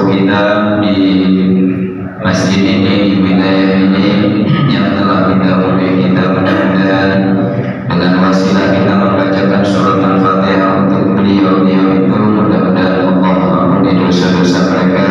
sepuh kita di masjid ini, di wilayah ini yang telah mendahului kita, mudah-mudahan dengan wasilah kita membacakan surat Al-Fatihah untuk beliau-beliau itu, mudah-mudahan Allah mengampuni dosa-dosa mereka,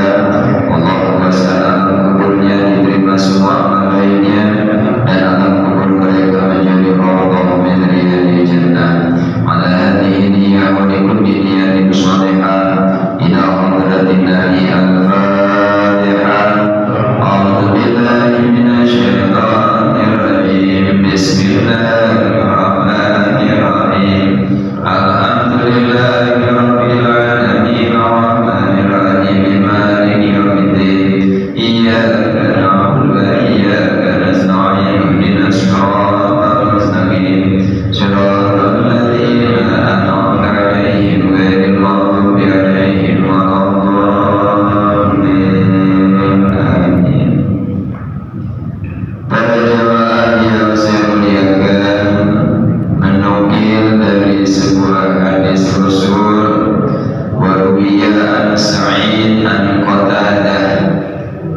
Allah melaksanakan kuburnya, diterima semua amal lainnya, dan alam kubur mereka menjadi rawdah min riyadil jannah. Ala hadhihi niyyah wa likulli niyyatin shalihah ila hadratin nabi al-Fatihah. A'udzu billahi minasy syaithanir rajim. Bismillahirrahmanirrahim. Alhamdulillahi rabbil alamin arrahmanir rahim maliki yaumiddin. Iyyaka na'budu wa iyyaka nasta'in. Ihdinas siratal mustaqim. Shiratal ladzina an'amta 'alaihim ghairil maghdubi 'alaihim waladdallin. Amin. Pada jamaah yang saya muliakan, menukil dari sebuah hadis Rasul, waruwiya an Sa'id an Qatadah,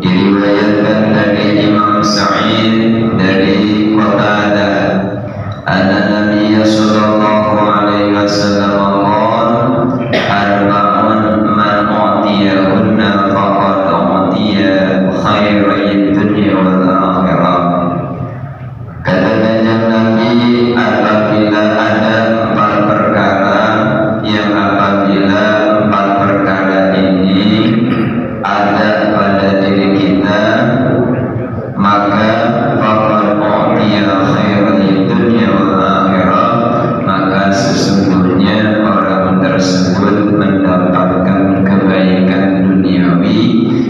diriwayatkan dari Imam Sa'id dari Qatadah, anna Nabiya sallallahu alaihi wasallam qala arba'un man u'tiyahunna faqad u'tiya khairai dunya wal akhirah. Kata Kanjeng Nabi, apabila ada 4 perkara yang apabila 4 perkara ini ada pada diri kita, maka faqad u'tiya khairai dunya wal akhirah, maka sesungguhnya orang tersebut mendapatkan kebaikan duniawi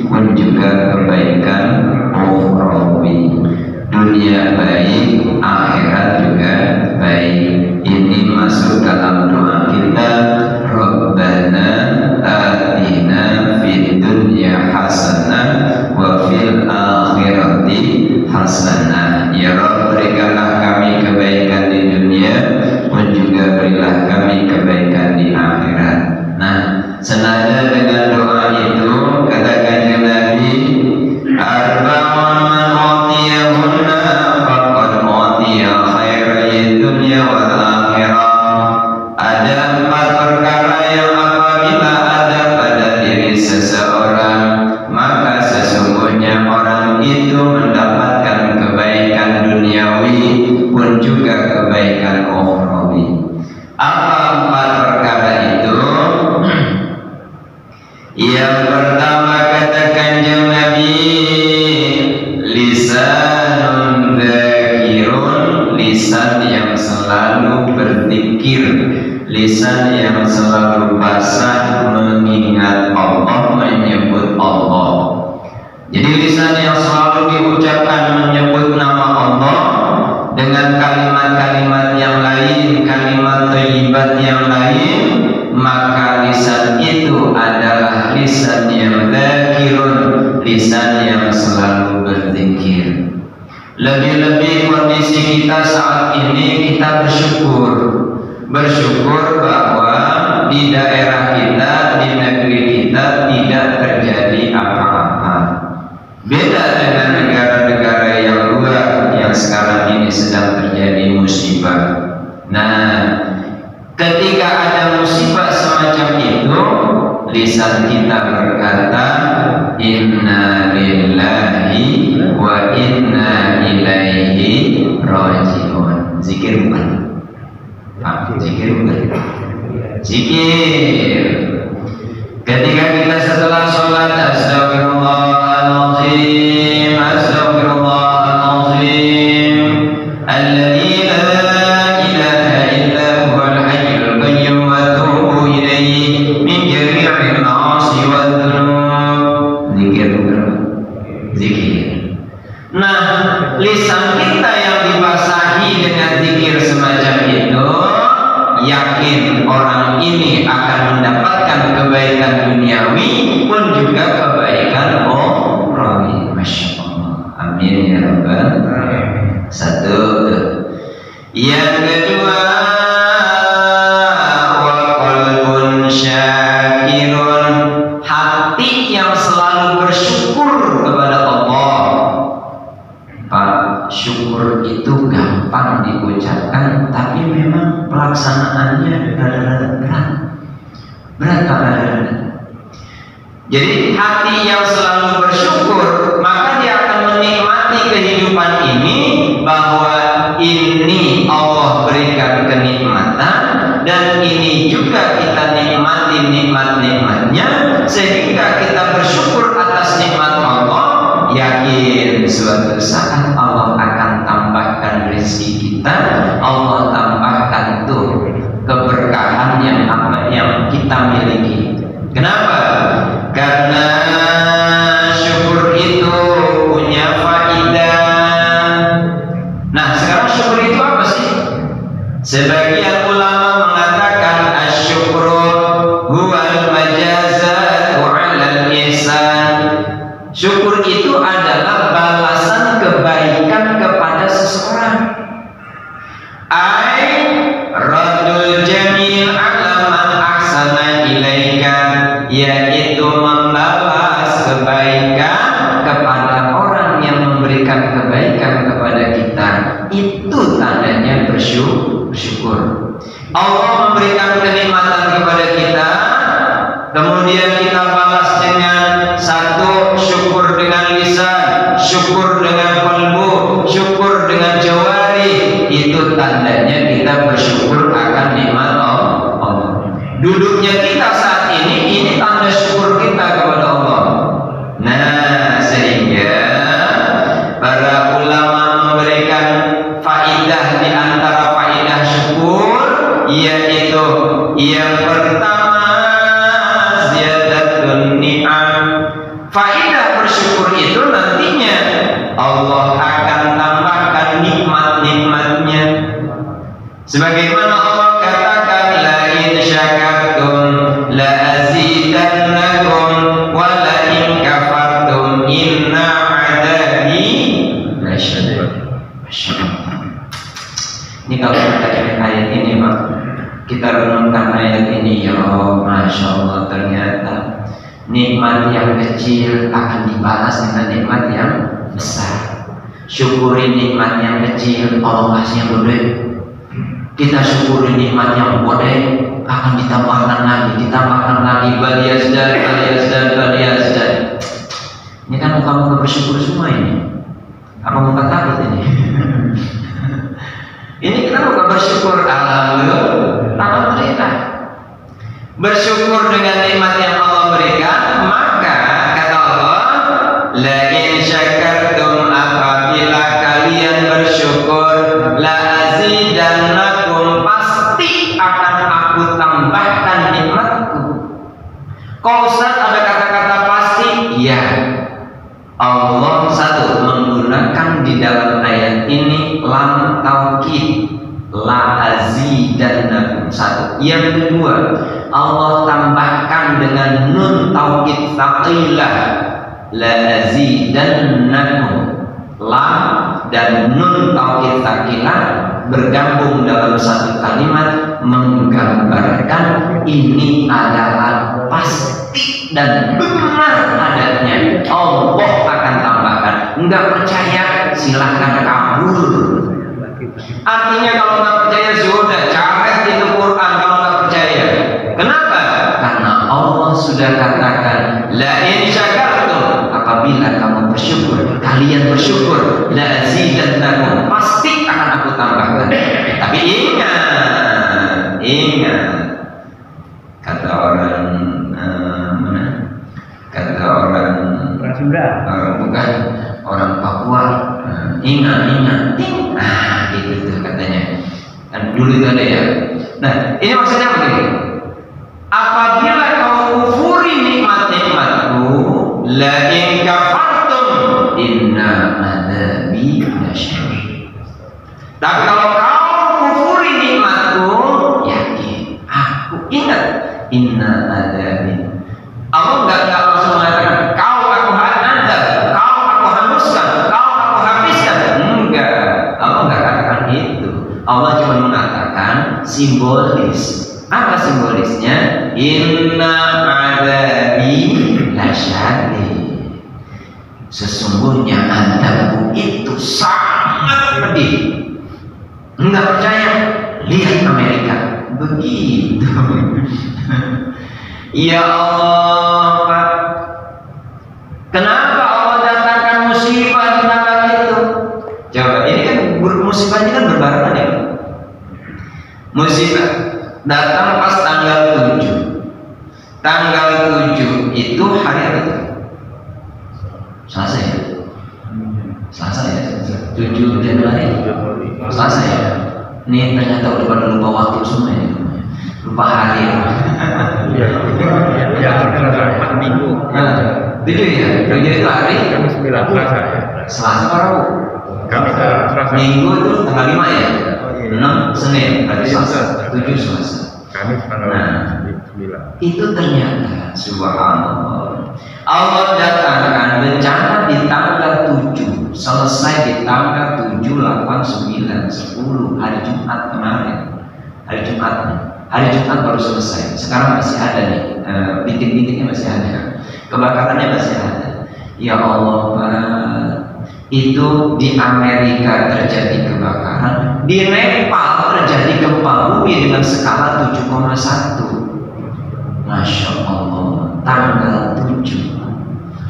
pun juga kebaikan ukhrawi. Dunia baik, akhirat juga baik. Ini masuk dalam doa kita, Rabbana atina fid dunya hasanah wa fil akhirati hasanah. Ya Rabb, berikanlah kami kebaikan di dunia pun juga berilah kami kebaikan di akhirat. Nah, senada dengan doa itu, kata Kanjeng Nabi, arba'un man u'tiyahunna faqad u'tiya khairai dunya wal akhirah. Ada 4 perkara yang apabila ada pada diri seseorang, maka sesungguhnya orang itu mendapatkan kebaikan duniawi pun juga kebaikan ukhrawi. Apa 4 perkara itu? Yang pertama, kata Kanjeng Nabi, lisanun dzakirun, lisan yang selalu berzikir, lisan yang selalu basah mengingat Allah, menyebut Allah. Jadi lisan yang selalu diucapkan menyebut nama Allah dengan kalimat-kalimat yang lain, kalimat thayyibat yang lain, maka lisan itu adalah lisan yang dzakirun, lisan yang selalu berzikir. Lebih-lebih kondisi kita saat ini, kita bersyukur bahwa di daerah kita, di negeri kita tidak terjadi apa-apa. Beda dengan negara-negara yang luar yang sekarang ini sedang terjadi musibah. Nah, ketika ada musibah semacam itu, lisan kita berkata, inna lillahi wa inna ilaihi raji'un. Zikir bukan? Zikir bukan? Zikir. Ketika kita setelah sholat, astagfirullahaladzim, astagfirullahaladzim, alladzi la ilaha illa huwal hayyul qayyum wa atubu ilaihi min jami'il ma'asi wad dzunub. Zikir bukan? Zikir. Nah, lisan kita yang dibasahi dengan zikir semacam itu, yakin orang ini akan mendapatkan kebaikan duniawi pun juga kebaikan ukhrawi. Masya Allah. Amin ya Rabbal alamin. Satu. Yang kedua, wa qalbun syakirun, hati yang selalu Berat pahalanya. Jadi hati yang selalu bersyukur, maka dia akan menikmati kehidupan ini, bahwa ini Allah berikan kenikmatan, dan ini juga kita nikmati nikmat-nikmatnya, sehingga kita bersyukur atas nikmat Allah. Yakin suatu saat Allah akan tambahkan rezeki kita, Allah tambahkan tuh keberkahan yang kita miliki. Kenapa? Karena syukur itu punya faidah. Nah, sekarang syukur itu apa sih? Sebagian ulama mengatakan asyukru huwal majazatu 'alal ihsan. Syukur itu adalah balasan kebaikan kepada seseorang. Ai radul jamil 'ala man ahsana ilaika, yaitu membalas kebaikan kepada orang yang memberikan kebaikan kepada kita. Itu tandanya bersyukur. Allah memberikan kenikmatan kepada kita, kemudian kita balas dengan satu, syukur dengan lisan, syukur dengan qalbu, syukur dengan jawari. Itu tandanya kita bersyukur akan nikmat Allah. Duduknya kita saat ini tanda syukur kita kepada Allah. Nah, sehingga para ulama memberikan faidah di antara faidah syukur, yaitu yang pertama ziyadatun ni'am. Faidah bersyukur itu nantinya Allah akan tambahkan nikmat-nikmatnya. Sebagaimana Allah katakan, la in syakartum la azidannakum wa la in kafartum inna adabi lasyadid. Ini kalau kita lihat ayat ini, Pak, kita renungkan ayat ini, ya Masya Allah, ternyata nikmat yang kecil akan dibalas dengan nikmat yang besar. Syukuri nikmat yang kecil, Allah kasih yang gede. Kita syukuri nikmat yang gede, akan ditambahkan lagi, baliyasdad. Ini kan muka-muka bersyukur semua ini. Apa muka takut ini? Ini kita muka bersyukur, alhamdulillah. Bersyukur dengan nikmat yang Allah berikan, maka kata Allah, la in syakartum, apabila kalian bersyukur, la azidannakum, pasti akan aku tambahkan nikmatku. Kok Ustaz ada kata-kata pasti? Iya. Allah satu menggunakan di dalam ayat ini lam taukid, la azidannakum, satu. Yang kedua, Allah tambahkan dengan nun taukid tsaqilah, la azidannakum. Lam dan nun taukid tsaqilah bergabung dalam satu kalimat, menggambarkan ini adalah pasti dan benar adanya. Allah akan tambahkan. Enggak percaya, silahkan kabur. Artinya kalau nggak percaya sudah caret itu Quran. Kalau nggak percaya, kenapa? Karena Allah sudah katakan, la in syakartum, apabila kamu bersyukur, kalian bersyukur, la azidannakum, pasti akan aku tambahkan. Tapi ingat, kata orang mana? Kata orang Sunda, bukan orang Papua. Ingat, itu tuh katanya. Kan dulu itu ada ya. Nah, ini maksudnya begini. Apabila kau kufuri nikmat-nikmatku, la in kafartum inna adabi lasyadid. Tapi kalau kau kufuri nikmatku, yakin aku ingat inna adabi. Allah enggak langsung mengatakan kau aku adab, kau aku hanguskan, kau aku habiskan. Enggak, Allah enggak katakan itu. Allah cuma mengatakan simbolis. Apa simbolisnya? Inna adabi lasyadid. Sesungguhnya adabku itu sangat pedih. Enggak percaya? Lihat Amerika. Begitu. Ya Allah, Pak, kenapa Allah datangkan musibah di tanggal itu? Coba, ini kan musibah ini kan berbarengan ya. Musibah datang pas tanggal 7. Tanggal 7 itu hari apa? Selasa ya? Selasa ya? 7 Januari? Selasa ya? Ini ternyata udah pada lupa waktu semua ya? Lupa hari ya? Ya, minggu. 7 ya? 7 itu hari? Kami 9 Selasa ya? Selasa apa Rabu? Kami Selasa. Minggu itu tanggal 5 ya? 6 Senin, berarti Selasa. 7 Selasa. Kami tanggal 9. Itu ternyata subhanallah, Allah datangkan bencana di tanggal 7, selesai di tanggal 7, 8, 9, 10 hari Jumat kemarin. Hari Jumat baru selesai. Sekarang masih ada nih, bintik-bintiknya masih ada, kebakarannya masih ada. Ya Allah, Pak, itu di Amerika terjadi kebakaran, di Nepal terjadi gempa bumi dengan skala 7,1. Masya Allah, tanggal 7.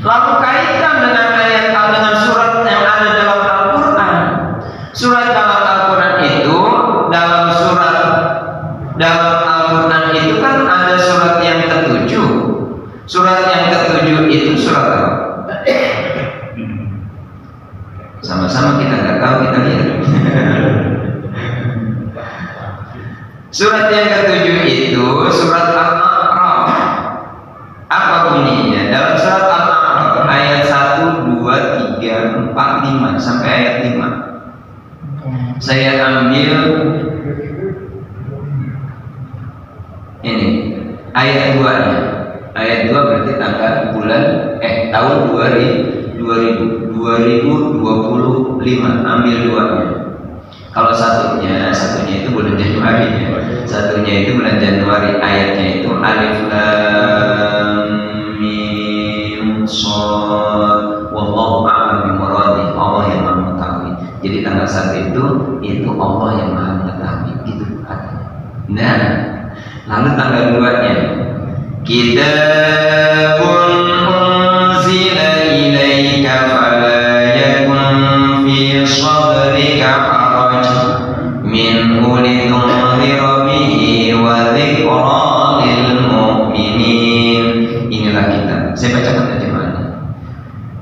Lalu kaitkan dengan ayat dengan surat yang ada dalam Al-Quran. Surat dalam Al-Quran itu, dalam Al-Quran itu kan ada surat yang ke-7. Surat yang ke-7 itu surat apa? Sama-sama kita nggak tahu, kita lihat. Surat yang ke-7 itu surat Al-A'raf. Apa bunyinya? Dalam surat Al-A'raf ayat 1, 2, 3, 4, 5 sampai ayat 5. Saya ambil ini ayat 2-nya. Ayat 2 berarti tanggal tahun 2025. Ambil 2-nya. Kalau satunya itu bulan Januari ya. Satunya itu bulan Januari, ayatnya itu alif lam mim shad wallahu a'lam bimuradi, Allah yang Maha mengetahui. Jadi tanggal 1 itu Allah yang Maha mengetahui, gitu katanya. Nah, lalu tanggal 2-nya kitabun unzila ilaika fala yakun fi sadrika haraj minhu litunzira bihi wa dzikra lil mu'minin. Inilah kitab, saya bacakan terjemahannya.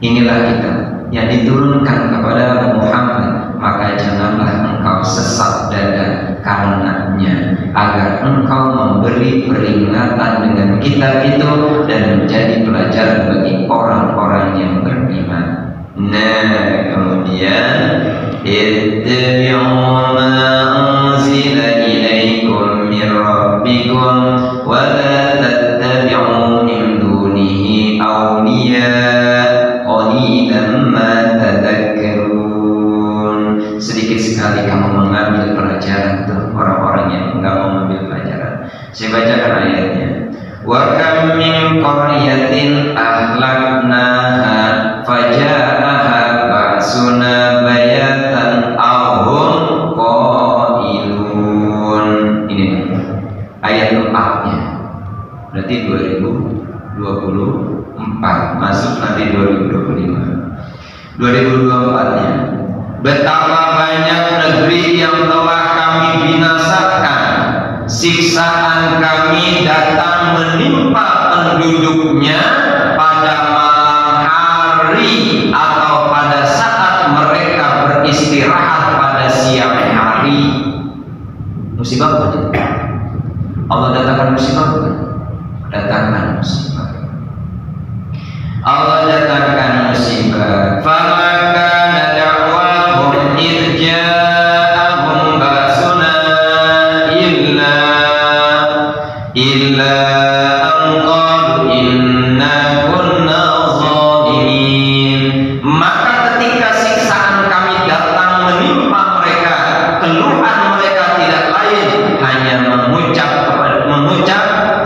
Inilah kitab yang diturunkan kepada Muhammad, maka janganlah engkau sesak dada karenanya, agar engkau memberi peringatan dengan kitab itu dan menjadi pelajaran bagi orang-orang yang beriman. Nah, kemudian ittabi'u ma unzila ilaikum min rabbikum wa la tattabi'u min dunihi awliya qalilan ma tadhakkarun. Sedikit sekali kamu mengambil pelajaran tuh orang-orang yang enggak mau mengambil pelajaran. Saya bacakan ayatnya. Wa kam min qaryatin ahlaknaha faja'aha ba'suna bayatan aw hum qailun. Ini ayat 4-nya. Berarti 2024 masuk nanti 2025. 2024-nya. Betapa banyak negeri yang telah kami binasakan, siksaan kami datang menimpa penduduknya pada malam hari atau pada saat mereka beristirahat pada siang hari. Musibah bukan? Allah datangkan musibah bukan? Datangkan musibah. Allah datangkan musibah. Famaka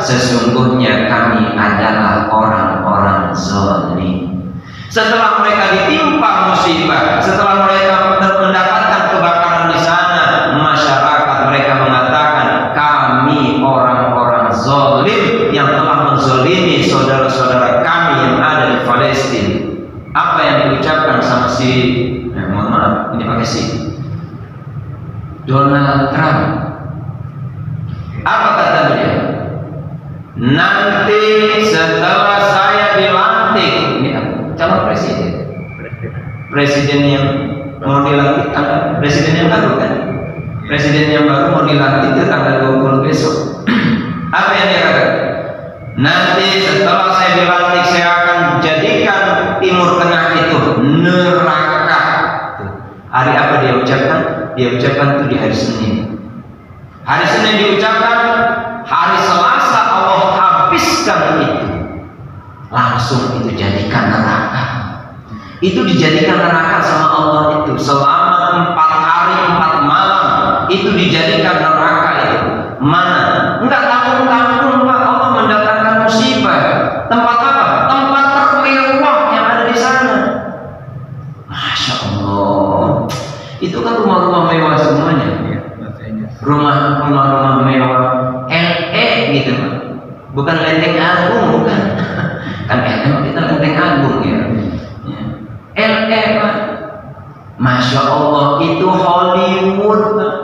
sesungguhnya kami adalah orang-orang zalim. Setelah mereka ditimpa musibah, setelah mereka mendapatkan kebakaran di sana, masyarakat mereka mengatakan kami orang-orang zalim yang telah si, mohon maaf, ini pakai si, Donald Trump. Apa kata beliau? Nanti setelah saya dilantik, ini calon presiden yang mau dilantik, presiden yang baru kan? Presiden yang baru mau dilantik itu tanggal 20 besok. Apa yang dia katakan? Nanti setelah saya dilantik, saya akan jadikan Timur Tengah itu neraka. Hari apa dia ucapkan? Dia ucapkan itu di hari Senin. Hari Senin diucapkan, hari Selasa Allah habiskan itu. Langsung itu jadikan neraka. Itu dijadikan neraka sama Allah itu selama 4 hari 4 malam. Itu dijadikan neraka itu. Mana? Enggak tanggung-tanggung Pak, Allah mendatangkan musibah. Tempat apa? Tempat termewah yang ada di sana. Masya Allah. Itu kan rumah-rumah mewah semuanya. Rumah-rumah mewah LE gitu Pak. Bukan Lenteng Agung, bukan. Kan LE kita Lenteng Agung ya. LE Pak. Masya Allah, itu Hollywood Pak.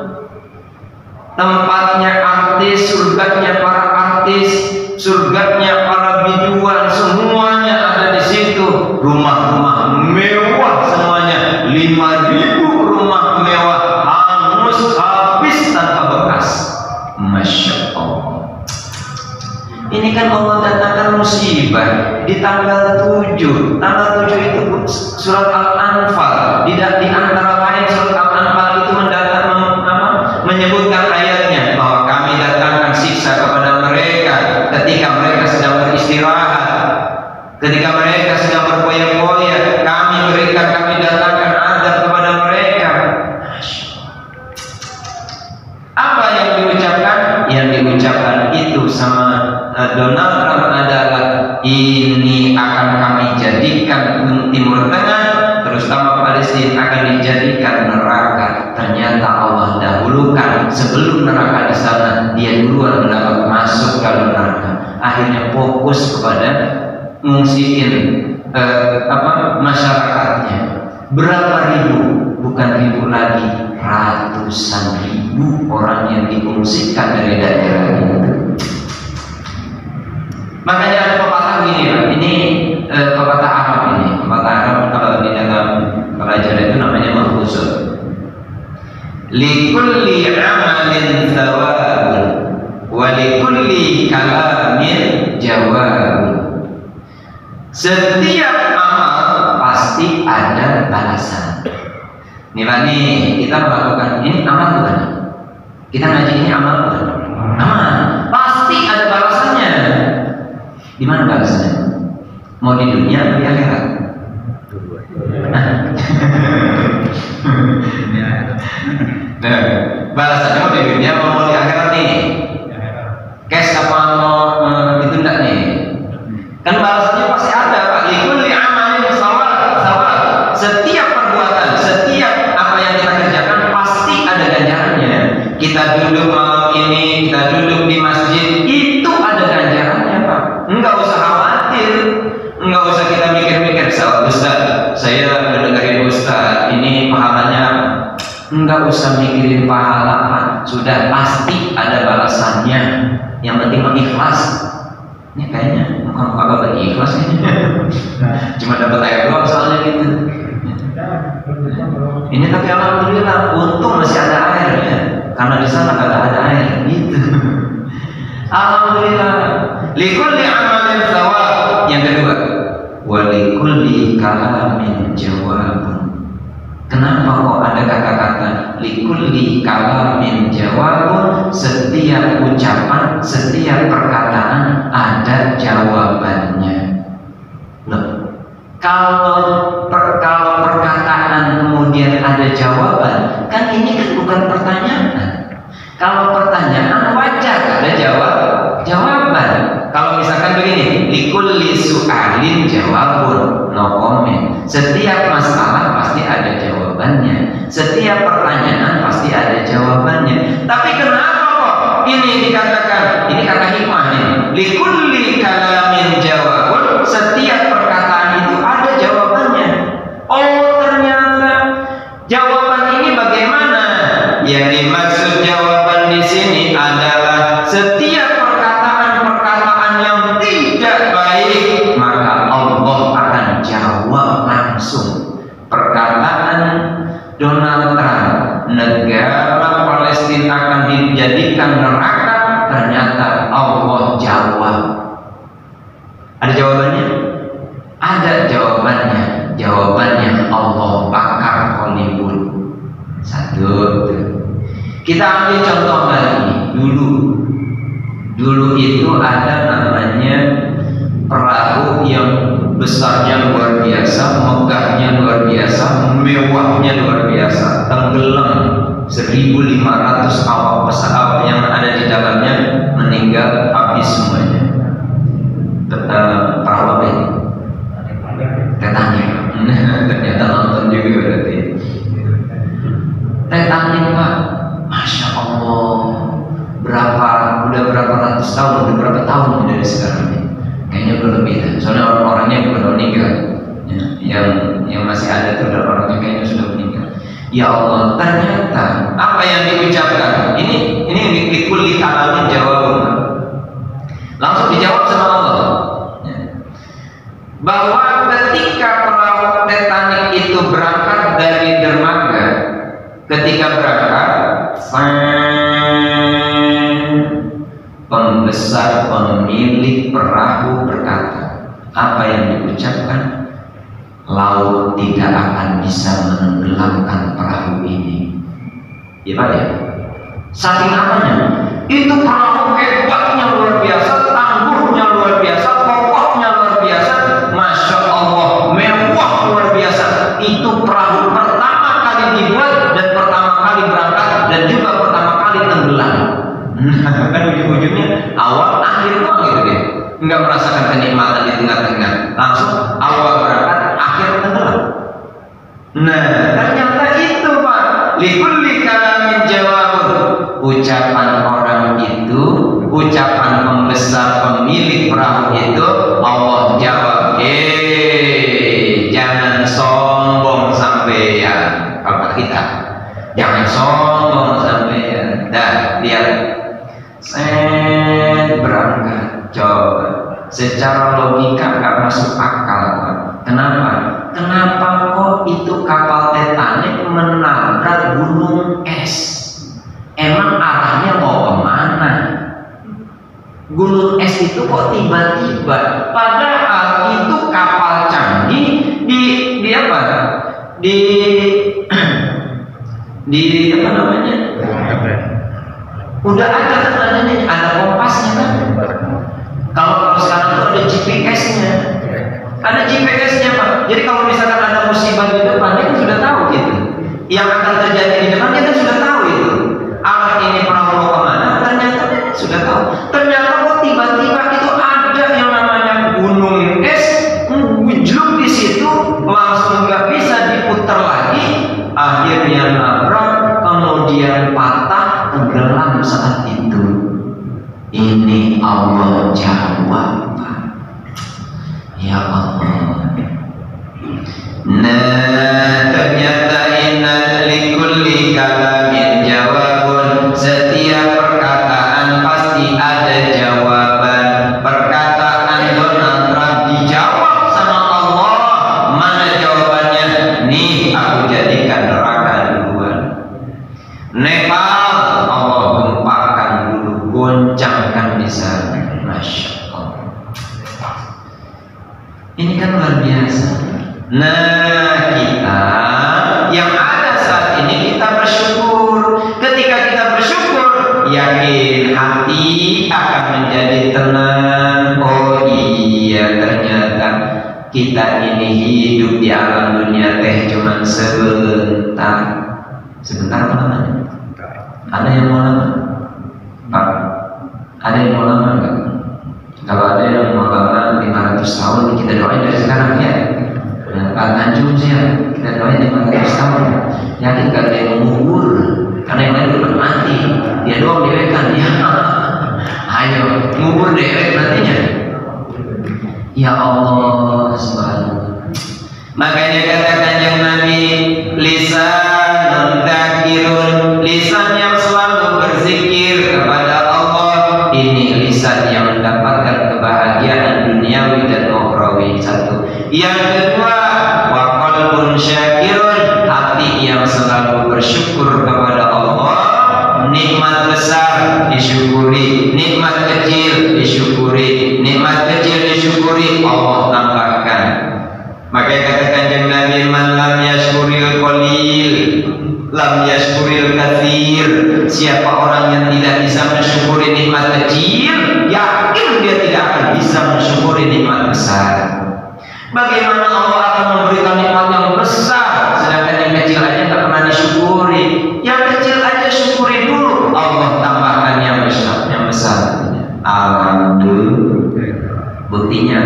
Tempatnya artis, surganya para artis, surganya para biduan, semuanya ada di situ. Rumah-rumah mewah semuanya, 5.000 rumah mewah hangus habis tanpa bekas. Masya Allah. Ini kan Allah datangkan musibah di tanggal 7. Tanggal 7 itu surat Al-Anfal. Di antara lain surat Al-Anfal itu menyebutkan ayatnya bahwa kami datangkan siksa kepada mereka ketika mereka sedang beristirahat, ketika mereka sedang berfoya-foya, kami datangkan azab kepada mereka. Apa yang diucapkan? Yang diucapkan itu sama Donald Trump adalah ini akan kami jadikan Timur Tengah terutama Palestina akan dijadikan neraka. Ternyata Allah dahulukan sebelum neraka di sana, dia duluan mendapat masuk ke neraka. Akhirnya fokus kepada ngungsiin masyarakatnya. Berapa ribu? Bukan ribu lagi, ratusan ribu orang yang diungsikan dari daerah itu. Makanya ada pepatah gini Pak. Ini pepatah Arab ini. Pepatah Arab kalau di dalam pelajaran itu namanya mahfuzun. Likulli amalin thawabun wa likulli kalamin jawabun. Setiap amal pasti ada balasan. Nih Pak, nih kita melakukan ini amal bukan? Kita ngaji ini amal bukan? Amal. Pasti ada balasannya. Di mana balasannya? Mau di dunia atau di akhirat? Nah, balasannya mau di dunia mau di akhirat nih. Cash apa mau itu enggak nih? Kan balasannya pasti ada Pak. Likulli amalin sawab. Setiap perbuatan, setiap apa yang kita kerjakan pasti ada ganjarannya. Kita duduk malam ini, kita duduk di masjid, itu ada ganjarannya Pak. Enggak usah khawatir, enggak usah kita mikir-mikir. Ustaz, saya dengerin Ustaz, ini pahalanya. Enggak usah mikirin pahala Pak. Sudah pasti ada balasannya. Yang penting ikhlas. Ini kayaknya muka-muka bapak ikhlas ini. Cuma dapat air doang soalnya gitu. Ini tapi alhamdulillah untung masih ada air ya. Karena di sana kagak ada air gitu. Alhamdulillah. Likulli amalin thawab. Yang kedua, wa likulli kalamin jawabun. Kenapa kok ada kata-kata likulli kalamin jawabun? Setiap ucapan, setiap perkataan ada jawabannya. Loh, kalau perkataan kemudian ada jawaban, kan ini kan bukan pertanyaan. Kalau pertanyaan wajar ada jawaban. Kalau misalkan begini, likulli su'alin jawabun, no comment. Setiap masalah pasti ada jawabannya. Setiap pertanyaan pasti ada jawabannya. Tapi kenapa kok ini dikatakan? Ini kata hikmah nih. Likulli kalamin jawabun. Setiap perkataan itu ada jawabannya. Oh ternyata sini adalah setiap perkataan-perkataan yang tidak baik, maka Allah akan jawab langsung. Perkataan Donald Trump, negara Palestina akan dijadikan neraka, ternyata Allah jawab. Ada jawabannya? Ada jawabannya. Jawabannya Allah bakar Hollywood. Satu. Kita ambil contoh lagi. Dulu itu ada namanya perahu yang besarnya luar biasa, megahnya luar biasa, mewahnya luar biasa, tenggelam 1.500 awak pesawat yang ada di dalamnya meninggal habis semuanya. Perahu apa ini? Titanic. Ternyata nonton juga berarti. Titanic, Pak. Masya Allah. Udah berapa ratus tahun, udah berapa tahun dari sekarang ini? Kayaknya udah lebih. Soalnya orang-orangnya udah meninggal. Ya, yang masih ada itu orangnya kayaknya sudah meninggal. Ya Allah, ternyata apa yang diucapkan ini kulli kalamin jawabun. Langsung dijawab sama Allah. Bahwa ketika perahu Titanic itu berangkat dari dermaga, ketika berangkat, pembesar pemilik perahu berkata, apa yang diucapkan? Laut tidak akan bisa menenggelamkan perahu ini. Ya Pak ya? Saking apanya? Itu perahu hebatnya luar biasa, tangguhnya luar biasa, kokohnya luar biasa, Masya Allah, mewah luar biasa. Itu perahu pertama kali dibuat dan pertama kali berangkat dan juga pertama kali tenggelam. Kan ujung-ujungnya awal akhir doang gitu deh. Enggak merasakan kenikmatan di tengah-tengah. Langsung awal berangkat, akhir tenggelam. Nah, ternyata itu Pak. Likulli kalamin jawabun. Ucapan orang itu, ucapan pembesar pemilik perahu itu, Allah jawab. Jangan sombong sampeyan. Kalau kata kita, jangan sombong sampeyan. Dah, lihat. Saya berangkat. Coba. Secara logika nggak masuk akal, Pak. Kenapa? Kenapa kok itu kapal Titanic menabrak gunung es? Emang arahnya mau kemana? Gunung es itu kok tiba-tiba? Padahal itu kapal canggih di apa? Di apa namanya? Udah ada kan ada kompasnya kan? Kalau sekarang tuh ada GPS-nya. Ada GPS-nya Pak. Jadi kalau misalkan ada musibah di depan, dia kan sudah tahu gitu. Yang akan terjadi di depan dia kan sudah tahu itu. Arah ini perahu mau kemana? Ternyata dia kan sudah tahu. Ternyata kok tiba-tiba itu ada yang namanya gunung es, ngejluk di situ, langsung nggak bisa diputar lagi. Akhirnya nabrak, kemudian patah, tenggelam saat itu. Ini Allah jawab. Ya Allah. Nah, ternyata inna likulli kalamin jawabun. Setiap perkataan pasti ada jawaban. Perkataan Donald Trump dijawab sama Allah. Mana jawabannya? Nih, aku jadikan neraka duluan. Nepal, Allah gempakan dulu, goncangkan di sana. Masya Allah. Ini kan luar biasa. Nah, kita yang ada saat ini kita bersyukur. Ketika kita bersyukur, yakin hati akan menjadi tenang. Oh iya, ternyata kita ini hidup di alam dunia teh cuman sebentar. Sebentar apa namanya? Ada yang mau lama? Pak, ada yang mau lama enggak? Kalau ada yang mau lama 500 tahun, kita doain dari sekarang ya. Pak Tanjung sih ya, kita doain 500 tahun. Yakin gak ada yang mengubur, karena yang lain udah mati. Dia doang diwekan ya. Ayo, ngubur dewek nantinya. Ya Allah subhanahu. Makanya kata Kanjeng Nabi, lisanun dzakirun, lisan yang selalu berzikir ini satu. Yang kedua, wa qalbun syakirun, hati yang selalu bersyukur kepada Allah. Nikmat besar disyukuri, nikmat kecil disyukuri, nikmat kecil disyukuri, Allah tambahkan. Makanya katakan Kanjeng Nabi, man lam yashkuril qalil lam yashkuril katsir. Siapa orang yang tidak bisa mensyukuri nikmat kecil, yakin dia tidak akan bisa mensyukuri nikmat besar. Bagaimana Allah akan memberikan nikmat yang besar sedangkan yang kecil aja tak pernah disyukuri? Yang kecil aja syukuri dulu, Allah tambahkan yang besar, yang besar. Alhamdulillah. Buktinya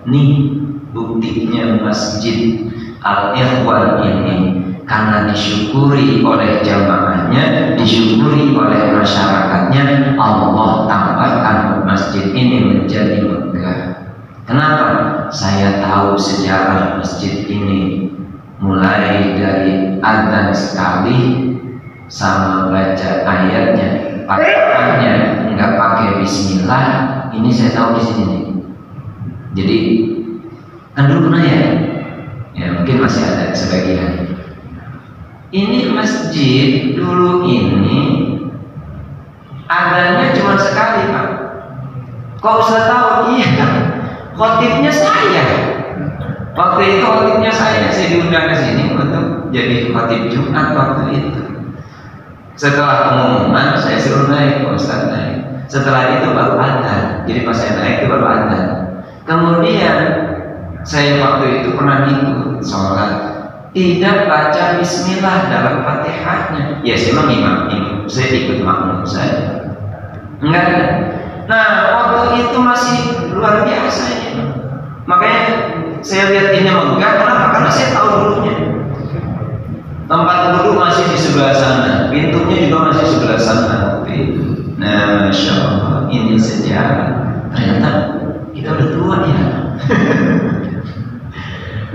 nih, buktinya Masjid Al-Ikhwan ini karena disyukuri oleh jamaahnya, disyukuri oleh masyarakatnya, Allah tambahkan masjid ini menjadi megah. Kenapa? Saya tahu sejarah masjid ini, mulai dari adzan sekali sama baca ayatnya, pakaiannya nggak pakai bismillah, ini saya tahu di sini. Jadi kan dulu pernah ya mungkin masih ada sebagian. Ini masjid dulu ini adanya cuma sekali, Pak. Kok usah tahu? Iya, khotibnya saya. Waktu itu khotibnya saya diundang ke sini untuk jadi khotib Jumat waktu itu. Setelah pengumuman saya suruh naik, Pak Ustaz naik. Setelah itu baru adzan. Jadi pas saya naik itu baru adzan. Kemudian saya waktu itu pernah ikut sholat, tidak baca bismillah dalam Fatihahnya. Ya saya memang imam, saya ikut makmum saja. Enggak ada. Nah waktu itu masih luar biasa ya. Makanya saya lihat ini megah. Kenapa? Karena saya tahu dulunya. Tempat duduk masih di sebelah sana, pintunya juga masih sebelah sana. Nah, masya Allah, ini sejarah. Ternyata kita udah tua ya.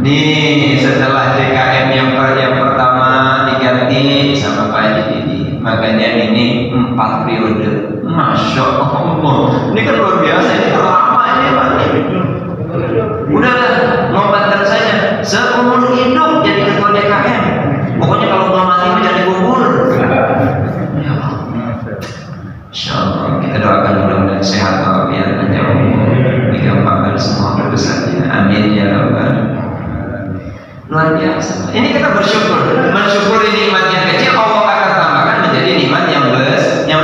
Nih setelah DKM yang pertama diganti sama Pak Haji, makanya ini 4 periode. Masya Allah, ini kan luar biasa, ini kan lama ini Pak. Udahlah, lombatkan saja seumur hidup jadi ketua DKM. Pokoknya kalau belum mati menjadi kubur. Ya Allah, Insya Allah kita doakan mudah-mudahan sehat walafiat panjang umur, digampangkan semua urusannya. Amin ya Rabbal. Luar biasa. Ini kita bersyukur, mensyukuri nikmat yang kecil, Allah akan tambahkan menjadi nikmat yang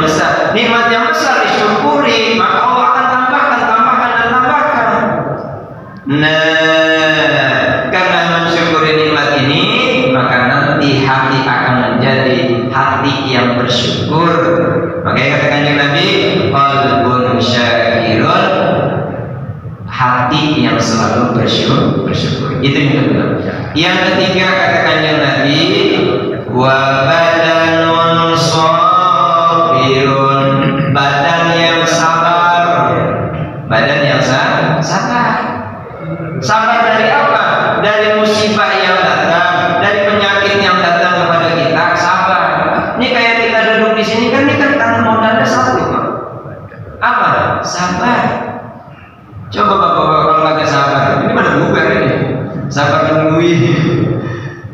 besar. Nikmat yang besar disyukuri, maka Allah akan tambahkan. Nah, karena mensyukuri nikmat ini, maka nanti hati akan menjadi hati yang bersyukur. Makanya kata Kanjeng Nabi, qalbun syakirun, hati yang selalu bersyukur. Itu yang kedua. Yang ketiga kata Kanjeng Nabi, wa badanun sabirun, badan yang sabar. Badan yang sabar. Sabar dari apa? Dari musibah yang datang, dari penyakit yang datang kepada kita, sabar. Ini kayak kita duduk di sini kan, ini kan karena modalnya satu, Pak. Apa? Sabar. Coba Bapak kalau pakai sabar, ini mana bubar ini? Sabar nungguin.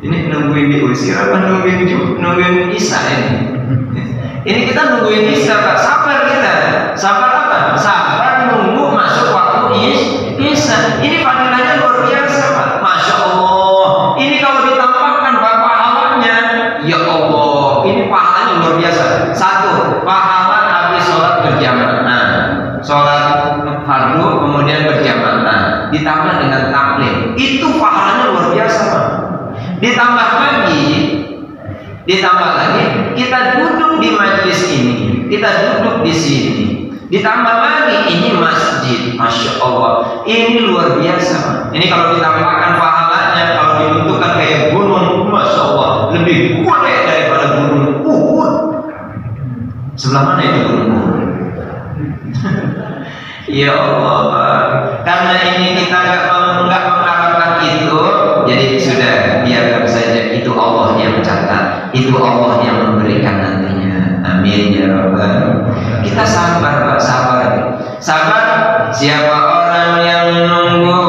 Ini nungguin diusir apa nungguin Isa ini? Ini kita nungguin Isa, Pak. Sabar kita. Sabar apa? Sabar nunggu masuk waktu Isa. Ini fadilahnya luar biasa, Pak. Masya Allah. Ini kalau ditampakkan pahalanya, ya Allah, ini pahalanya luar biasa. Satu, pahala habis sholat berjamaah, sholat fardu kemudian berjamaah, ditambah dengan taklim, itu pahalanya luar biasa, Pak. Ditambah lagi kita duduk di majelis ini, kita duduk di sini, ditambah lagi ini masjid, masya Allah, ini luar biasa. Ini kalau ditambahkan pahalanya, kalau dibentukkan kayak gunung, masya Allah, lebih kuat daripada gunung Uhud. Sebelah mana itu gunung Uhud? Ya Allah, karena ini kita nggak mengharapkan itu, jadi sudah biarkan saja, itu Allah yang mencatat, itu Allah yang memberikan nantinya. Amin ya Rabbal. Kita sabar, Pak, sabar. Siapa orang yang menunggu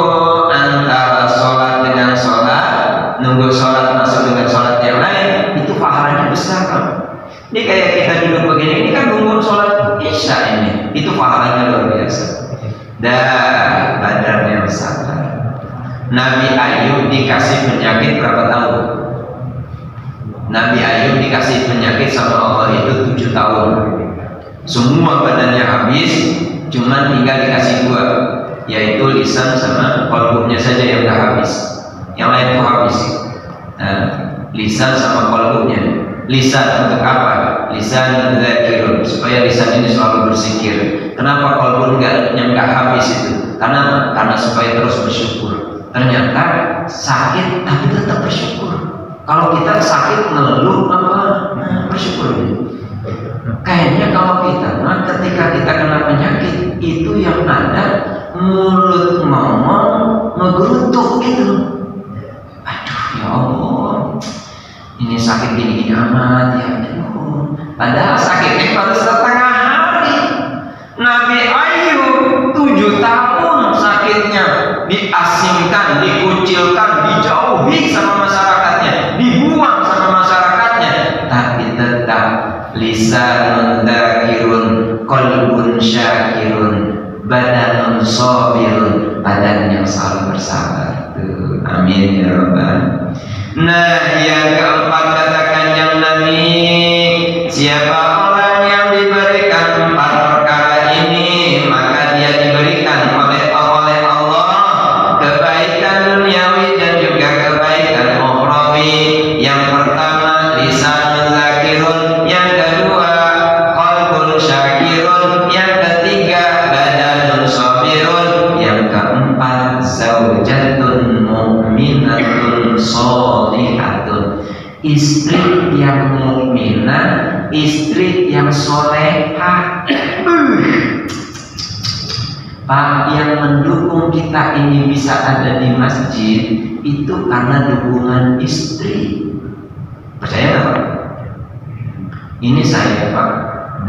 Nabi Ayub dikasih penyakit berapa tahun? Nabi Ayub dikasih penyakit sama Allah itu 7 tahun. Semua badannya habis, cuman tinggal dikasih 2, yaitu lisan sama qalbunya saja yang udah habis. Yang lain itu habis. Nah, lisan sama qalbunya. Lisan untuk apa? Lisan dzakirun, supaya lisan ini selalu berzikir. Kenapa qalbu yang enggak habis itu? Karena supaya terus bersyukur. Ternyata sakit tapi tetap bersyukur. Kalau kita sakit ngeluh apa? Bersyukur. Kayaknya kalau kita, ketika kita kena penyakit itu yang ada mulut ngomong ngegerutuk gitu. Aduh ya Allah, ini sakit gini-gini amat ya. Padahal sakitnya baru setengah hari. Nabi Ayub 7 tahun sakitnya, diasingkan, dikucilkan, dijauhi sama masyarakatnya, dibuang sama masyarakatnya, tapi tetap lisanun dzakirun, qalbun syakirun, badanun sabirun, badan yang selalu bersabar. Tuh, amin ya rabbal. Nah, yang keempat katakan yang Nabi, siapa orang yang diberikan 4 perkara ini, maka dia diberikan oleh Allah kebaikan duniawi dan juga kebaikan ukhrawi. Yang pertama lisanun dzakirun, yang kedua qalbun syakirun, yang ketiga badanun sabirun, yang keempat zaujatun mu'minatun sholihatun, istri yang mukminah, istri yang solehah. Pak, yang mendukung kita ini bisa ada di masjid itu karena dukungan istri. Percaya nggak Pak? Ini saya Pak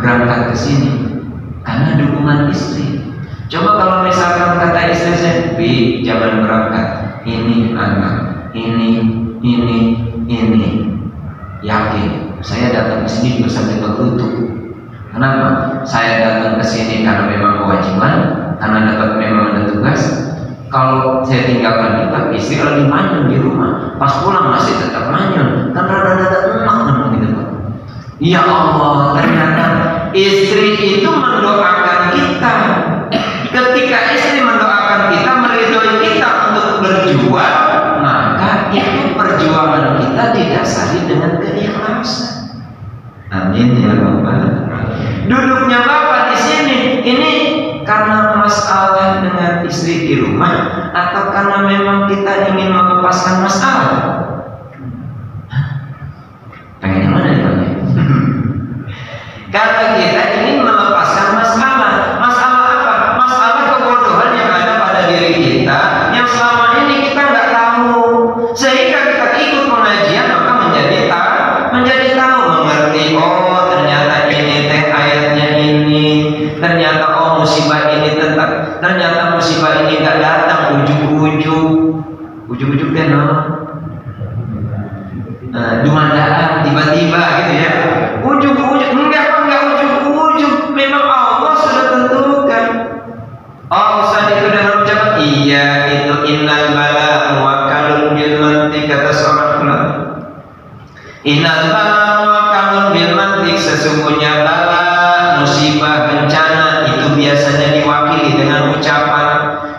berangkat ke sini karena dukungan istri. Coba kalau misalkan kata istri saya, Bi, jangan berangkat. Ini anak, ini, yakin saya datang ke sini juga sambil berlutut. Kenapa? Saya datang ke sini karena memang kewajiban, karena memang ada tugas. Kalau saya tinggalkan kita, istri lagi manyun di rumah, pas pulang masih tetap manyun, kan rada-rada enak namun gitu Pak. Ya Allah, ternyata istri itu mendoakan kita. Ketika istri mendoakan kita, meridhoi kita untuk berjuang, maka itu perjuangan kita didasari dengan keikhlasan. Amin ya Rabbal. Duduknya Bapak di sini ini karena masalah dengan istri di rumah atau karena memang kita ingin melepaskan masalah? Pengen yang mana nih Pak? Karena kita ingin melepaskan masalah. Masalah apa? Masalah kebodohan yang ada pada diri kita yang selama ini kita nggak tahu. Sehingga kita ikut pengajian maka menjadi tahu, mengerti. Oh ternyata ini teh ayatnya ini. Ternyata oh musibah ini ternyata musibah ini nggak datang ujuk-ujuk kan? Dumandaan tiba-tiba gitu ya. Ujuk-ujuk enggak ujuk-ujuk. Memang Allah sudah tentukan. Allah itu dalam ucapan iya itu innal bala muwakkalun bil mantiq, kata seorang ulama. Innal bala muwakkalun bil mantiq, sesungguhnya bala, musibah, bencana itu biasanya diwakili dengan ucapan.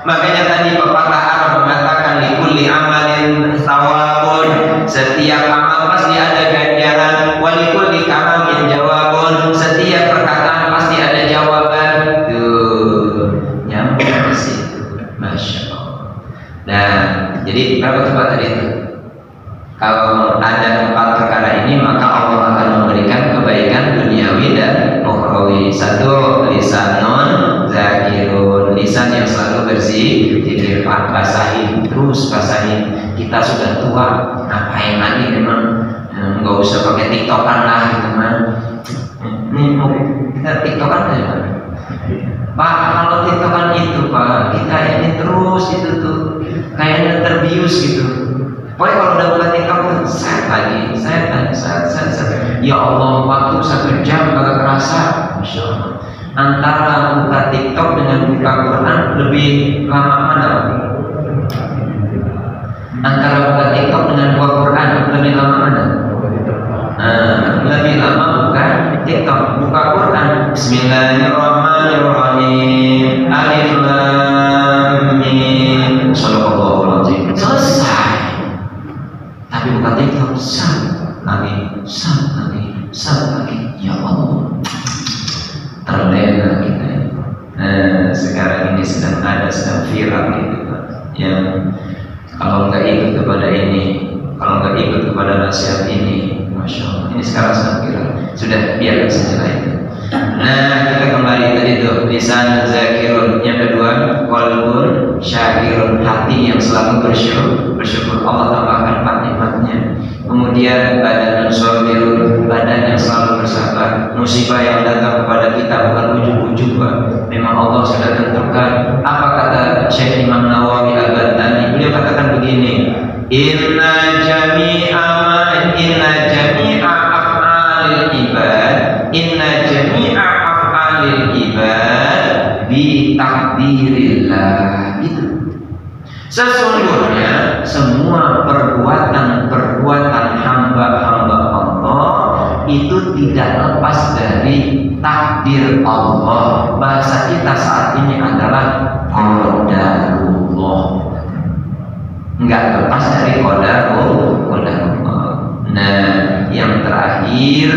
Makanya tadi pepatah Arab mengatakan likulli amalin thawabun, setiap amal pasti ada ganjaran, walikulli kalamin jawabun, setiap perkataan pasti ada jawaban. Tuh, nyambung ke situ. Masya Allah. Nah, jadi berapa coba tadi itu? Kalau ada 4 perkara ini, maka Allah akan memberikan kebaikan duniawi dan ukhrawi. 1, lisanun dzakirun, lisan yang selalu berzikir. Basahin terus, basahin. Kita sudah tua, ngapain lagi memang? Nggak usah pakai tiktokan lah gitu kan. Ini mau kita tiktokan aja Pak. Pak, kalau tiktokan itu Pak, kita ini terus itu tuh kayaknya terbius gitu. Pokoknya kalau udah buka TikTok tuh set lagi. Ya Allah, waktu 1 jam kagak kerasa. Masya Allah. Antara buka TikTok dengan buka Quran lebih lama mana? Bismillahirrahmanirrahim. Alif lam mim. Shadaqallahul azim. Selesai. Tapi bukan itu. Sat lagi. Ya Allah. Terlena kita. Nah, sekarang ini sedang viral gitu Pak. Yang kalau nggak ikut kepada ini, kalau nggak ikut kepada nasihat ini, Masya Allah, ini sekarang sedang viral. Sudah biarkan saja itu. Nah, kita kembali tadi tuh lisan zakirun. Yang kedua, qalbun syakirun, hati yang selalu bersyukur Allah tambahkan nikmatnya. Kemudian badan sabirun, badan yang selalu bersabar. Musibah yang datang kepada kita bukan ujung-ujung Pak. Memang Allah sudah tentukan. Apa kata Syekh Imam Nawawi Al-Bantani? Beliau katakan begini, Inna jami'a af'alil ibad bi takdirillah. Gitu. Sesungguhnya semua perbuatan hamba-hamba Allah itu tidak lepas dari takdir Allah. Bahasa kita saat ini adalah qadarullah. Enggak lepas dari qadarullah. Nah, yang terakhir,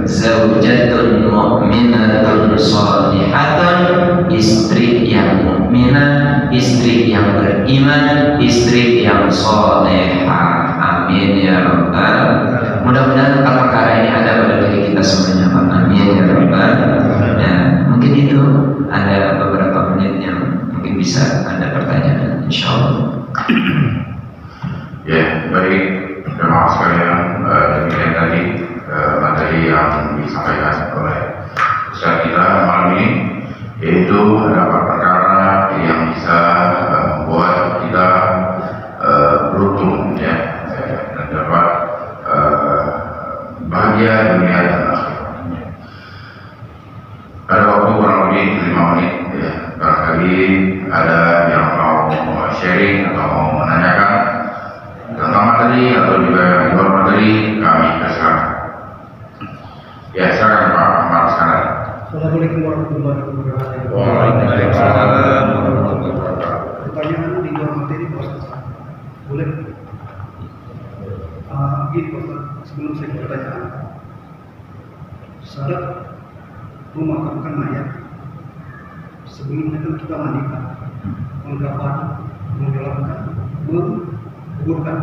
zaujatun mu'minatun shalihatun, istri yang mukminah, istri yang beriman, istri yang solehah. Amin ya rabbal. Mudah-mudahan perkara ini ada pada diri kita semuanya Pak. Amin ya rabbal. Nah, mungkin itu ada beberapa menit yang mungkin bisa ada pertanyaan, insyaallah. Ya, baik, terima sekalian. Demikian tadi materi yang disampaikan oleh Ustaz kita malam ini, yaitu beberapa perkara yang bisa membuat kita beruntung ya, dan dapat bahagia dunia dan akhirat. Pada waktu kurang lebih 5 menit ya, barangkali ada yang mau sharing atau mau menanyakan tentang materi atau juga di luar materi, kami persilakan. Ya, silakan Pak Ahmad sekarang. Assalamualaikum warahmatullahi wabarakatuh. Waalaikumsalam warahmatullahi wabarakatuh. Pertanyaan di luar materi Pak Ustaz. Boleh? Gini Pak Ustaz, sebelum saya bertanya, syarat memakamkan mayat sebelumnya kan kita mandikan, mengkafan, mengelamkan, menguburkan.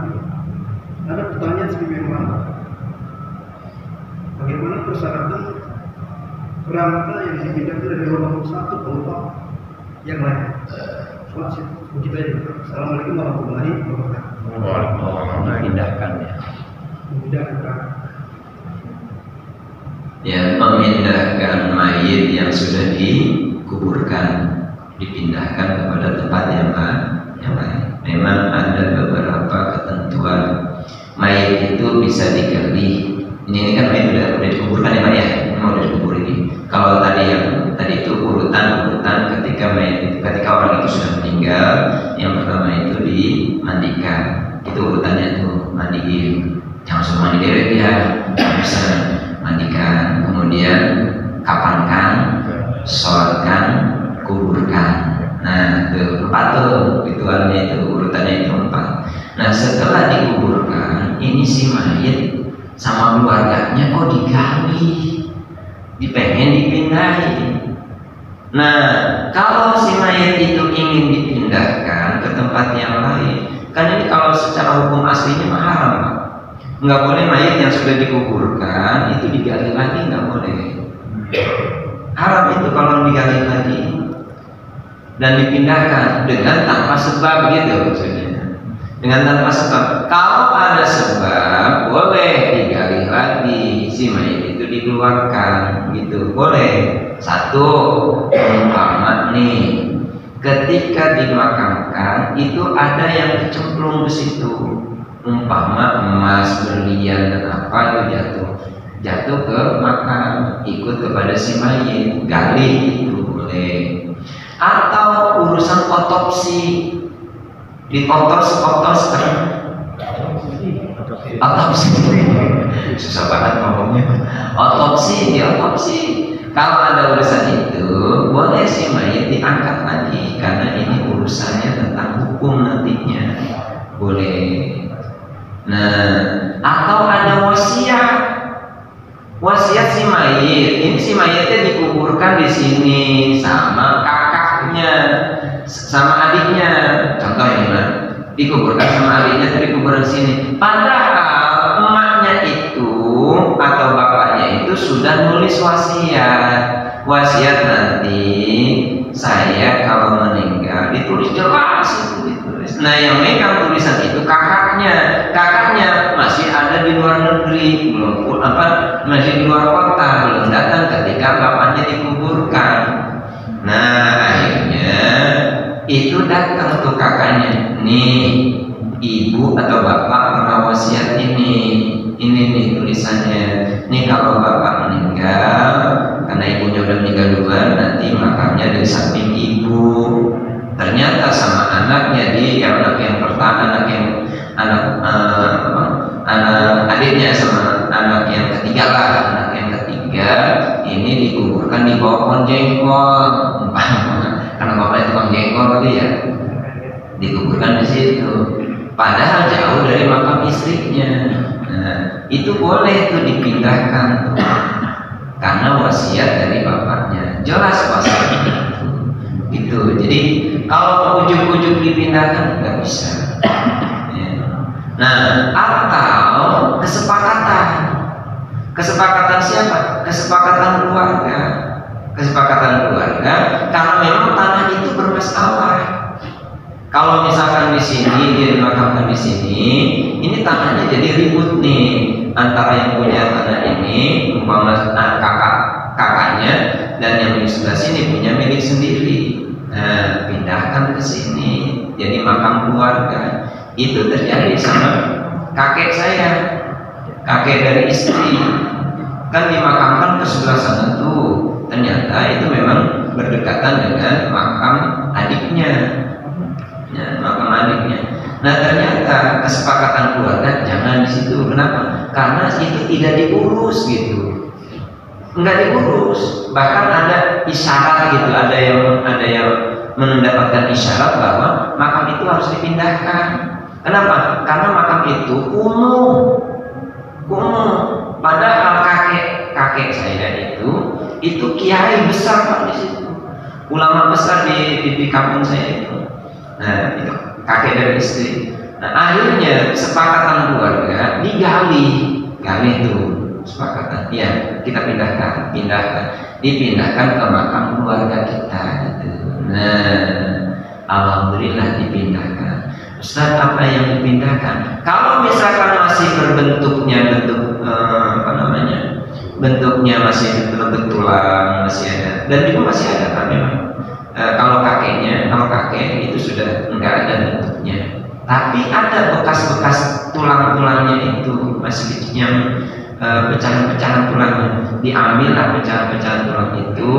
Ada pertanyaan sebagaimana, bagaimana persyaratan kerangka yang dipindahkan dari lubang satu ke lubang yang lain? Begitu aja. Assalamualaikum warahmatullahi wabarakatuh. Waalaikumsalam. Memindahkan ya. Memindahkan kerangka. Ya, memindahkan mayit yang sudah dikuburkan, dipindahkan kepada tempat yang lain. Memang ada beberapa ketentuan. Mayit itu bisa digali. Ini kan mayit udah dikuburkan ya Pak ya, mau dikubur ini. Kalau tadi itu urutan ketika orang itu sudah meninggal, yang pertama itu dimandikan. Itu urutannya tuh, mandiin. Jangan suruh mandi dewek ya, bisa mandikan, kemudian kapankan, sholatkan, kuburkan. Nah, itu 4 tuh ritualnya, itu urutannya itu 4. Nah, setelah dikuburkan, ini si mayit sama keluarganya kok digali, dipengen dipindahin. Nah, kalau si mayit itu ingin dipindahkan ke tempat yang lain, kan ini kalau secara hukum aslinya mah haram Pak. Nggak boleh mayit yang sudah dikuburkan itu digali lagi, nggak boleh. Haram itu kalau digali lagi dan dipindahkan dengan tanpa sebab gitu maksudnya. Dengan tanpa sebab. Kalau ada sebab boleh digali lagi, si mayit itu dikeluarkan gitu, boleh. Satu, umpama nih, ketika dimakamkan itu ada yang kecemplung di situ. Umpama emas, berlian dan apa itu jatuh ke makam, ikut kepada si mayit, gali itu boleh. Atau urusan otopsi, otopsi susah banget ngomongnya. Otopsi Kalau ada urusan itu, boleh si mayit diangkat lagi karena ini urusannya tentang hukum nantinya. Boleh. Nah, atau ada wasiat. Wasiat si mayit. Ini si mayitnya dikuburkan di sini sama kakaknya, sama adiknya. Contoh ini lah, dikuburkan sama adiknya tapi dikuburkan di sini. Padahal emaknya itu atau bapaknya itu sudah nulis wasiat. Wasiat nanti saya kalau meninggal ditulis jelas itu ditulis. Nah yang megang tulisan itu kakaknya. Kakaknya masih ada di luar negeri, belum masih di luar kota, belum datang ketika bapaknya dikuburkan. Nah akhirnya itu datang tuh kakaknya, nih ibu atau bapak pernah wasiat ini nih tulisannya. Nih kalau bapak meninggal, karena ibunya udah meninggal duluan, nanti makamnya di samping ibu. Ternyata sama anaknya anak yang pertama, anak adiknya sama anak yang ketiga lah, anak yang ketiga ini dikuburkan di bawah pohon jengkol. Karena bapaknya tukang jengkol tadi ya, dikuburkan di situ. Padahal jauh dari makam istrinya. Nah, itu boleh tuh dipindahkan tuh. Karena wasiat dari bapaknya, jelas wasiat itu. Gitu. Jadi kalau ujuk-ujuk dipindahkan nggak bisa. Ya. Nah, atau kesepakatan siapa? Kesepakatan keluarga. Kesepakatan keluarga. Kalau memang tanah itu bermasalah. Kalau misalkan di sini dia dimakamkan di sini, ini tanahnya jadi ribut nih antara yang punya tanah ini, umpama kakaknya, dan yang di sebelah sini punya milik sendiri. Nah, pindahkan ke sini, jadi makam keluarga. Itu terjadi sama kakek saya, kakek dari istri, kan dimakamkan ke sebelah sana tuh. Ternyata itu memang berdekatan dengan makam adiknya. Ya, makam adiknya. Nah ternyata kesepakatan keluarga jangan di situ. Kenapa? Karena itu tidak diurus gitu, nggak diurus. Bahkan ada isyarat gitu, ada yang mendapatkan isyarat bahwa makam itu harus dipindahkan. Kenapa? Karena makam itu kumuh. Padahal kakek saya itu kiai besar Pak di situ, ulama besar di kampung saya itu. Nah, itu kakek dan istri. Nah, akhirnya kesepakatan keluarga digali tuh kesepakatan. Ya, kita dipindahkan ke makam keluarga kita gitu. Nah, alhamdulillah dipindahkan. Ustaz, apa yang dipindahkan? Kalau misalkan masih bentuknya masih berbentuk tulang, masih ada, dan juga masih ada kan memang. Kalau kakek itu sudah enggak ada bentuknya, tapi ada bekas-bekas tulang-tulangnya itu masih yang pecahan-pecahan tulangnya. Diambillah pecahan-pecahan tulang itu,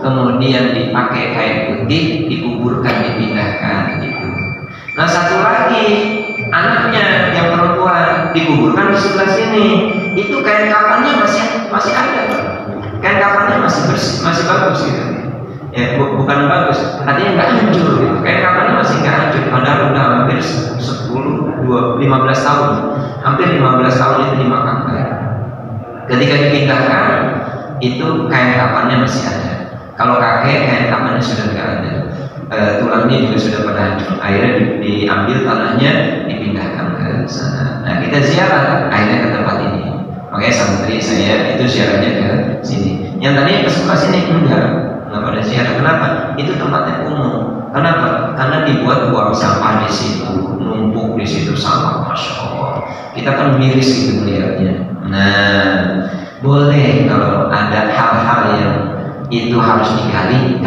kemudian dipakai kain putih, dikuburkan, dipindahkan gitu. Nah satu lagi anaknya yang perempuan dikuburkan di sebelah sini. Itu kain kafannya masih ada, kain kafannya masih bersih, masih bagus gitu. Ya, bukan bagus, artinya nggak hancur gitu. Kayak kapannya masih nggak hancur, padahal udah hampir 15 tahun, hampir 15 tahun itu dimakamkan. Ketika dipindahkan, itu kain kafannya masih ada. Kalau kakek, kain kafannya sudah nggak ada, tulangnya juga sudah pada hancur. Akhirnya diambil tanahnya, dipindahkan ke sana. Nah kita ziarah akhirnya ke tempat ini. Makanya santri saya itu ziarahnya ke sini. Yang tadi ke sebelah sini enggak pada ziarah. Kenapa? Itu tempatnya umum. Kenapa? Karena dibuat buang sampah di situ, numpuk di situ sampah, masya Allah. Kita kan miris gitu melihatnya. Nah, boleh kalau ada hal-hal yang itu harus digali.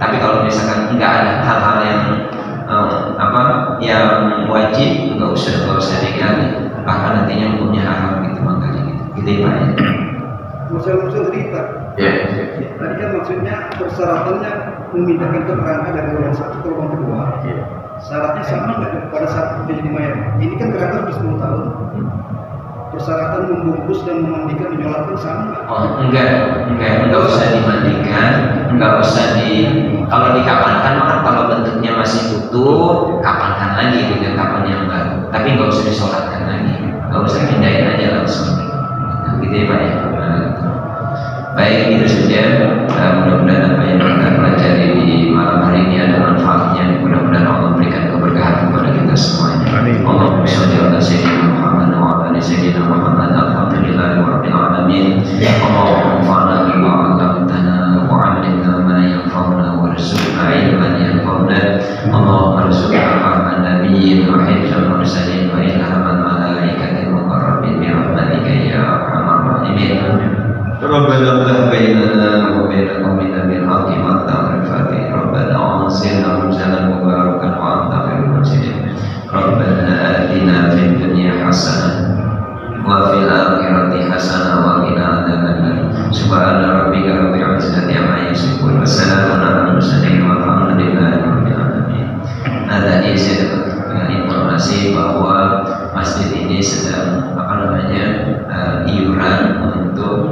Tapi kalau misalkan nggak ada hal-hal yang yang wajib, nggak usah digali. Bahkan nantinya hukumnya haram gitu menggali gitu ya Pak ya. Musuh cerita. Ya. Tadi kan maksudnya persyaratannya memindahkan kerangka dari lubang satu ke lubang kedua. Syaratnya sama nggak pada saat menjadi mayat? Ini kan kerangka sudah 10 tahun. persyaratan membungkus dan memandikan menyolatkan sama nggak? Oh enggak usah dimandikan, enggak usah kalau dikapankan maka kalau bentuknya masih utuh kapankan lagi dengan kapan yang baru, tapi enggak usah disolatkan lagi, enggak usah pindahin aja langsung, gitu ya Pak ya. Baik, itu saja. Mudah-mudahan apa yang kita pelajari di malam hari ini ada manfaatnya. Mudah-mudahan Allah berikan keberkahan kepada kita semuanya. Allahumma sholli ala sayyidina Muhammad wa ala ali sayyidina Muhammad. Alhamdulillahirabbil alamin. Allahumma anfa'na bima 'allamtana wa 'allimna ma yanfa'una warzuqna 'ilman yanfa'una. Allahumma arzuqna fahman nabiyyin wa hifdzal mursalin wa ilhamal malaikatil muqarrabin bi rahmatika ya arhamar rahimin. ربنا افتح بيننا وبين قومنا بالحق وافتح الفاتح ربنا وانصرنا مرسلا مباركا وانت خير المرسلين ربنا آتنا في الدنيا حسنة وفي الآخرة حسنة وقنا عذاب النار سبحان ربك رب العزة عما يصفون وسلام على المرسلين والحمد لله رب العالمين. Nah tadi saya dapat informasi bahwa masjid ini sedang iuran untuk